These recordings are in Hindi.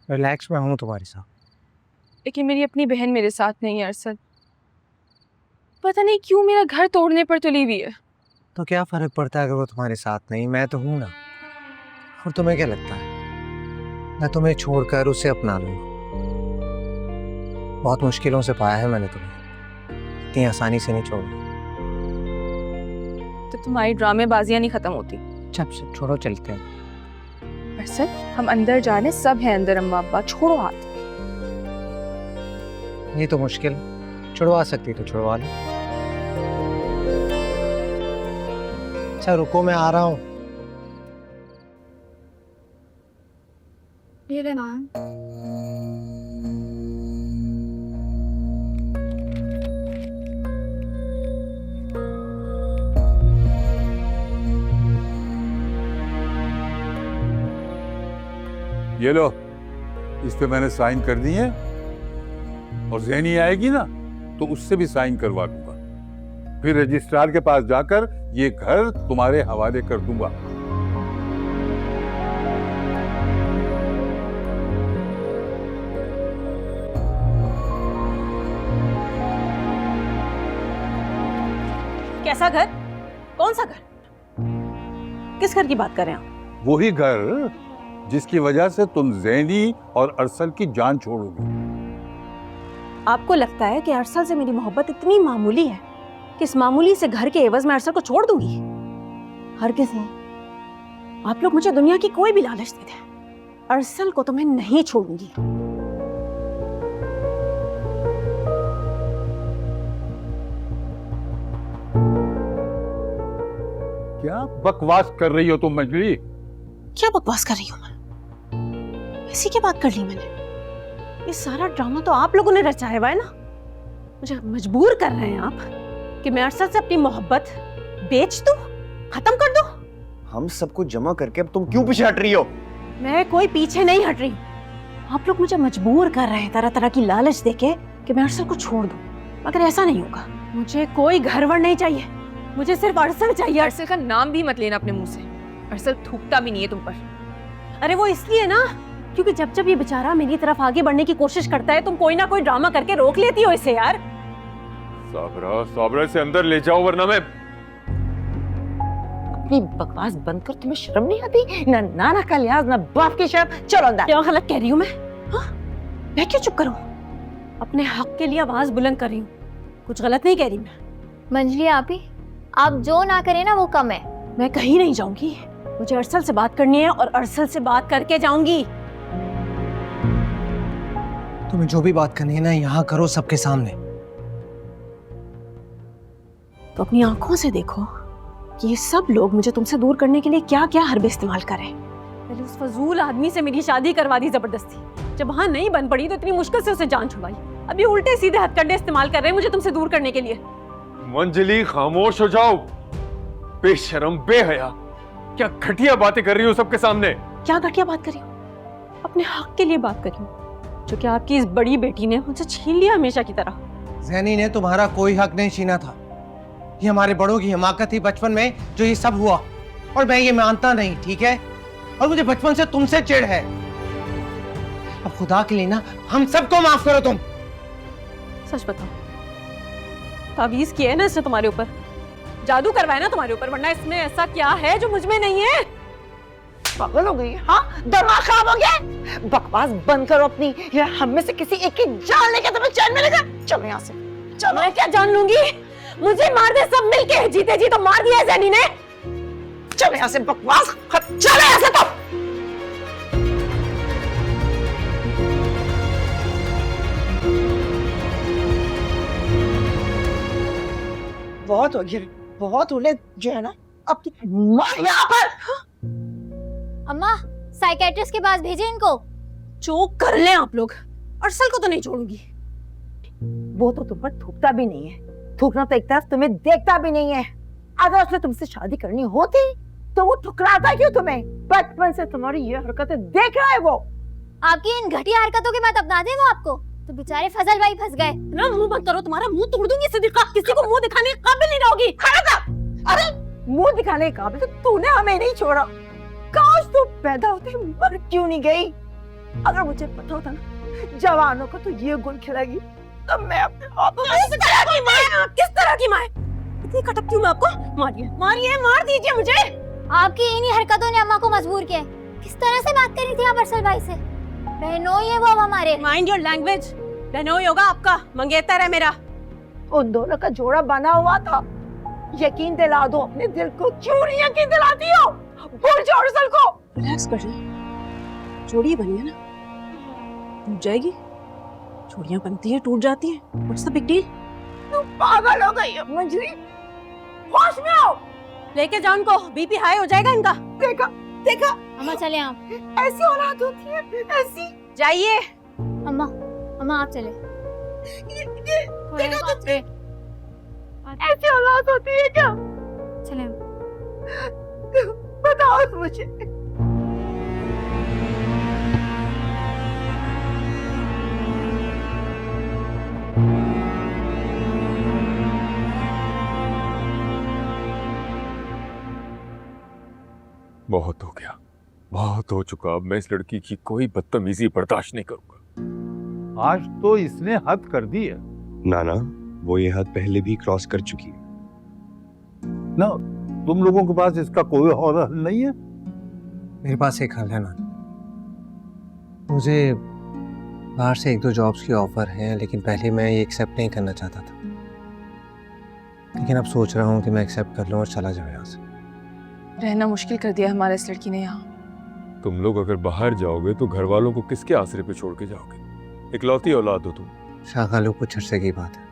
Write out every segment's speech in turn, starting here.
रिलैक्स में हूँ तुम्हारे साथ। लेकिन मेरी अपनी बहन मेरे साथ नहीं है अरसल। पता नहीं क्यों मेरा घर तोड़ने पर तुली हुई है। तो क्या फर्क पड़ता है अगर वो तुम्हारे साथ नहीं, मैं तो हूँ ना। और तुम्हें क्या लगता है मैं तुम्हें छोड़कर उसे अपना लूंगा? बहुत मुश्किलों से पाया है मैंने तुम्हें, इतनी आसानी से नहीं छोड़ूंगा। तो तुम्हारी ड्रामेबाजियां नहीं खत्म होती। सब छोड़ो, चलते हैं। अरसल हम अंदर जाने, सब है अंदर, अम्मा अब्बा, छोड़ो हाथ। ये तो मुश्किल, छुड़वा सकती तो छुड़वा लो। अच्छा रुको, मैं आ रहा हूँ। मेरे नाम ये लो, इस पे मैंने साइन कर दी है, और ज़ैनी आएगी ना तो उससे भी साइन करवा दूंगा। फिर रजिस्ट्रार के पास जाकर ये घर तुम्हारे हवाले कर दूंगा। कैसा घर? कौन सा घर? किस घर की बात कर रहे हैं आप? वही घर जिसकी वजह से तुम ज़ैनी और अरसल की जान छोड़ोगी। आपको लगता है कि अरसल से मेरी मोहब्बत इतनी मामूली है कि इस मामूली से घर के एवज में अरसल को छोड़ दूंगी? हरगिज़ नहीं। आप लोग मुझे दुनिया की कोई भी लालच दे दें, अरसल को तो मैं नहीं छोड़ूंगी। क्या बकवास कर रही हो तुम मंजली? क्या बकवास कर रही हूँ मैं? इसी की बात कर ली मैंने। ये सारा ड्रामा तो आप लोगों ने रचाया हुआ है ना। मुझे मजबूर कर रहे हैं आप कि मैं अरसल से अपनी मोहब्बत बेच दूं, खत्म कर दूं। हम सबको जमा करके अब तुम क्यों पीछे हट रही हो? मैं कोई पीछे नहीं हट रही। आप लोग मुझे मजबूर कर रहे हैं तरह तरह की लालच देके कि मैं अरसल को छोड़ दूं, मगर ऐसा नहीं होगा। मुझे कोई घरवर नहीं चाहिए, मुझे सिर्फ अरसल चाहिए। अरसल का नाम भी मत लेना अपने मुंह से। अरसल थूकता भी नहीं है तुम पर। अरे वो इसलिए ना क्योंकि जब जब ये बेचारा मेरी तरफ आगे बढ़ने की कोशिश करता है तुम कोई ना कोई ड्रामा करके रोक लेती हो इसे यार। साबरा, साबरा से अंदर ले जाओ वरना मैं। अपनी बकवास बंद कर, तुम्हें शर्म नहीं आती? ना नाना का लिहाज, ना बाप की शर्म। चलो अंदर। क्या गलत कह रही हूँ मैं? हाँ? मैं क्यों चुप करूँ? अपने हक के लिए आवाज बुलंद कर रही हूँ, कुछ गलत नहीं कह रही मैं। मंजली आपी, आप जो ना करें ना वो कम है। मैं कहीं नहीं जाऊंगी, मुझे अरसल से बात करनी है और अरसल से बात करके जाऊंगी। तुम्हें जो भी बात करनी है ना यहाँ करो, सबके सामने। तो अपनी आंखों से देखो कि ये सब लोग मुझे तुमसे दूर करने के लिए क्या क्या हरबे इस्तेमाल करें। पहले उस फजूल आदमी से मेरी शादी करवा दी जबरदस्ती, जब वहां नहीं बन पड़ी तो इतनी मुश्किल से उसे जान छुड़वाई। अभी उल्टे सीधे हथकंडे इस्तेमाल कर रहे हैं मुझे तुमसे दूर करने के लिए। मंजली खामोश हो जाओ, बेशरम बेहया। क्या घटिया बातें कर रही हो सबके सामने? क्या घटिया बात कर रही हूँ? अपने हक के लिए बात कर रही हूँ जो कि आपकी इस बड़ी बेटी ने मुझसे छीन लिया हमेशा की तरह। ज़ैनी ने तुम्हारा कोई हक नहीं छीना था, ये हमारे बड़ों की हिमाकत थी बचपन में जो ये सब हुआ, और मैं ये मानता नहीं, ठीक है? और मुझे बचपन से तुमसे चिढ़ है। अब खुदा के लिए ना हम सबको माफ करो तुम। सच बताओ, तावीज़ किया है ना इसने तुम्हारे ऊपर, जादू करवाया ना तुम्हारे ऊपर, वरना इसमें ऐसा क्या है जो मुझ में नहीं है? पागल हो गई? हाँ, दिमाग खराब हो गया? बकवास बंद करो अपनी, या हम में से किसी एक की जान लेके तुम्हें चैन मिलेगा। चलो यहाँ से चलो। मैं क्या जान लूंगी? मुझे मार दे सब मिलके, जीते जी तो मार दिया है ज़ैनी ने। चलो यहाँ से, बकवास चलो यहाँ से। तो बहुत हो गया, बहुत होने जो है ना अब यहाँ पर। अम्मा, साइकेट्रिस्ट के पास भेजे इनको। जो कर लें आप लोग, अरसल को तो नहीं छोड़ूंगी। वो तो तुम पर थूकता भी नहीं है, थूकना तो एक तरफ तुम्हें देखता भी नहीं है। अगर उसने तुमसे शादी करनी होती तो वो ठुकराता क्यों तुम्हें? बचपन से तुम्हारी ये हरकतें देख रहा है वो। आपकी इन घटिया हरकतों के बाद अपना दे वो आपको, तो बेचारे फजल भाई फंस गए ना। मुंह बंद करो, तुम्हारा मुंह तोड़ दूंगी सिद्दीका, किसी को मुंह दिखाने के काबिल नहीं रहोगी। अरे मुंह दिखाने के काबिल तो तूने हमें नहीं छोड़ा। काश तू पैदा होते मर क्यों नहीं गई? अगर मुझे पता होता ना जवानों को तो ये गुण खिलाएगी, तब मैं अपने हाथों से किस तरह की माँ है? इतनी कटकती हूँ मैं आपको? मारिए मारिए, मार दीजिए मुझे। आपकी इन्हीं हरकतों ने अम्मा को मजबूर किया है। किस तरह से बात करी थी आप अरसल भाई से? बहनोई है वो अब हमारे। Mind your language. बहनोई होगा आपका, मंगेतर है मेरा। उन दोनों का जोड़ा बना हुआ था। यकीन दिला दो अपने दिल को, क्यों नहीं यकीन दिलाती हो? भूल जाओ अरसल को। रिलैक्स कर ले, जोड़ी बनी है ना, टूट जाएगी। जोड़ियां बनती हैं, टूट जाती हैं, व्हाट्स द बिग डील? तुम पागल हो गई है मंजरी, होश में आओ। लेके जाओ उनको, बीपी हाई हो जाएगा इनका। देखा देखा, अम्मा चले आप। ऐसी औलाद होती है, ऐसी। जाइए। अम्मा अम्मा आप चले। देखा तुमने, ऐसी औलाद होती है क्या? चले बताओ तो मुझे। बहुत हो गया, बहुत हो चुका। अब मैं इस लड़की की कोई बदतमीजी बर्दाश्त नहीं करूंगा। आज तो इसने हद कर दी है नाना, वो ये हद पहले भी क्रॉस कर चुकी है ना। तुम लोगों के पास इसका कोई और हल नहीं है? मेरे पास एक हल है ना, मुझे बाहर से 1-2 जॉब्स की ऑफर है, लेकिन पहले मैं ये एक्सेप्ट नहीं करना चाहता था, लेकिन अब सोच रहा हूँ कि मैं एक्सेप्ट कर लूँ और चला जाऊँ यहाँ से। रहना मुश्किल कर दिया हमारे इस लड़की ने यहाँ। तुम लोग अगर बाहर जाओगे तो घर वालों को किसके आसरे पे छोड़ के जाओगे? इकलौती औलाद हो तुम। शागालो कुछ अरसे की बात है,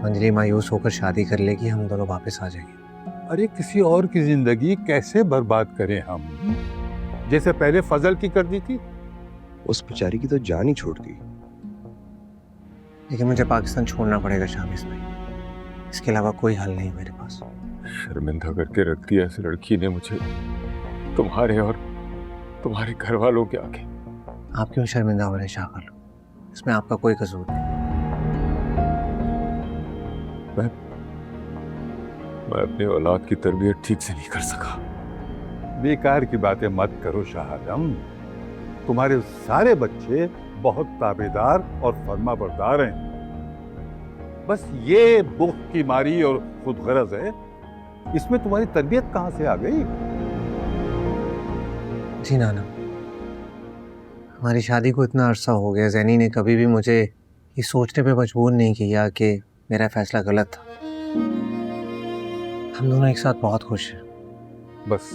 मंजरी मायूस होकर शादी कर लेगी, हम दोनों वापस आ जाएंगे। अरे किसी और की जिंदगी कैसे बर्बाद करें हम, जैसे पहले फजल की कर दी थी। उस बेचारी की तो जान ही छोड़ दी। लेकिन मुझे पाकिस्तान छोड़ना पड़ेगा शामिस भाई, इसके अलावा कोई हल नहीं मेरे पास। शर्मिंदा करके रख दिया इस लड़की ने मुझे, तुम्हारे और तुम्हारे घर वालों के आगे। आप क्यों शर्मिंदा हो रहे शागालो? इसमें आपका कोई कसूर नहीं। मैं अपनी औलाद की तरबियत ठीक से नहीं कर सका। बेकार की बातें मत करो शाह आलम, तुम्हारे सारे बच्चे बहुत ताबेदार और फर्माबरदार हैं। बस ये बुख की मारी और खुदगर्ज है, इसमें तुम्हारी तरबियत कहां से आ गई? जी नाना, हमारी शादी को इतना अरसा हो गया, जैनी ने कभी भी मुझे ये सोचने पे मजबूर नहीं किया कि मेरा फैसला गलत था। हम दोनों एक साथ बहुत खुश हैं। बस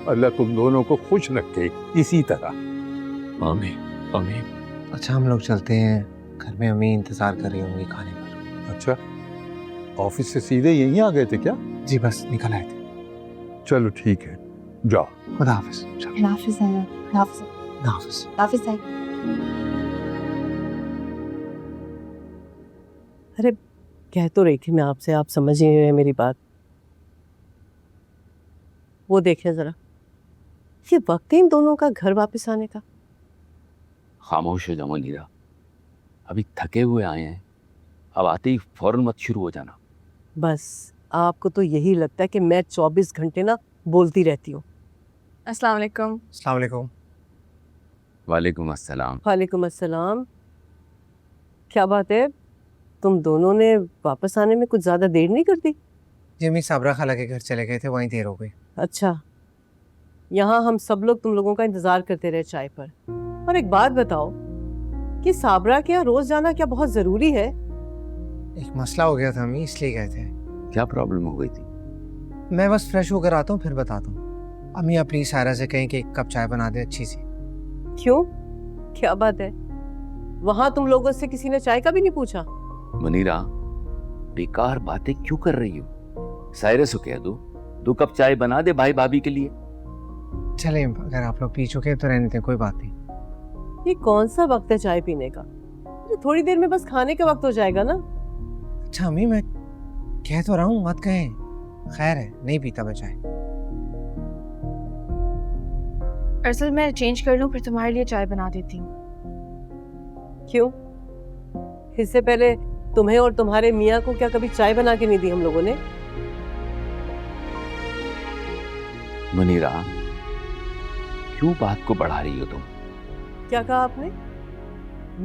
अल्लाह तुम दोनों को खुश रखे इसी तरह। आमीन आमीन। अच्छा हम लोग चलते हैं, घर में अम्मी इंतजार कर रही होंगी खाने पर। अच्छा, ऑफिस से सीधे यहीं आ गए थे क्या? जी बस निकल आए थे। चलो ठीक है, जाओ। खुदा हाफिज। हाफिज है, हाफिज हाफिज। हाफिज है। अरे कह तो रही थी मैं आपसे, आप समझ ही नहीं रहे मेरी बात। वो देखिए जरा, ये वक्त है इन दोनों का घर वापस आने का। खामोश हो जाओ मुनीरा, अभी थके हुए आए हैं, अब आते ही फौरन मत शुरू हो जाना। बस आपको तो यही लगता है कि मैं 24 घंटे ना बोलती रहती हूँ। अस्सलाम वालेकुम। अस्सलाम वालेकुम। वालेकुम अस्सलाम। वालेकुम अस्सलाम। क्या बात है, तुम दोनों ने वापस आने में कुछ ज़्यादा देर नहीं कर दी? जी अम्मी साबरा खाला के घर चले गए थे, वहीं देर हो गई। अच्छा, यहाँ हम सब लोग तुम लोगों का इंतज़ार करते रहे चाय पर। और एक बात बताओ कि साबरा के यहाँ रोज़ जाना क्या बहुत ज़रूरी है? एक मसला हो गया था अम्मी, इसलिए गए थे। क्या प्रॉब्लम हो गई थी? मैं बस फ्रेश होकर आता हूँ फिर बताता हूँ। अम्मी आप प्लीज सायरा से कहें कि 1 कप चाय बना दे अच्छी सी। क्यों, क्या बात है? वहाँ तुम लोगों से किसी ने चाय का भी नहीं पूछा? मुनीरा, बेकार बातें क्यों कर रही हो? सायरा से कह दो 2 कप चाय बना दे भाई भाभी के लिए। चले, अगर आप लोग पी चुके हैं तो रहने दें, कोई बात नहीं। ये कौन सा वक्त है चाय पीने का? अरे थोड़ी देर में बस खाने का वक्त हो जाएगा ना। अच्छा अम्मी मैं कह तो रहा हूँ, मत कहें। खैर है, नहीं पीता मैं चाय। अरसल मैं चेंज कर लूँ, फिर तुम्हारे लिए चाय बना देती हूँ। क्यों? इससे पहले तुम्हें और तुम्हारे मियाँ को क्या कभी चाय बना के नहीं दी हम लोगों ने? मुनीरा, क्यों बात को बढ़ा रही हो तुम? क्या कहा आपने?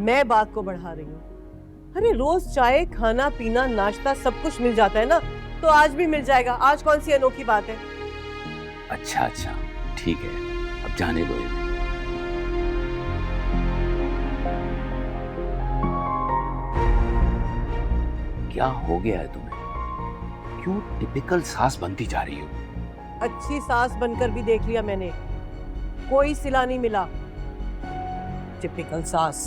मैं बात को बढ़ा रही हूँ। अरे रोज चाय, खाना पीना, नाश्ता सब कुछ मिल जाता है ना, तो आज भी मिल जाएगा। आज कौन सी अनोखी बात है? अच्छा अच्छा ठीक है, अब जाने दो इन्हें। क्या हो गया है तुम्हें? क्यों टिपिकल सास बनती जा रही हो? अच्छी सास बनकर भी देख लिया मैंने, कोई सिला नहीं मिला। टिपिकल सास।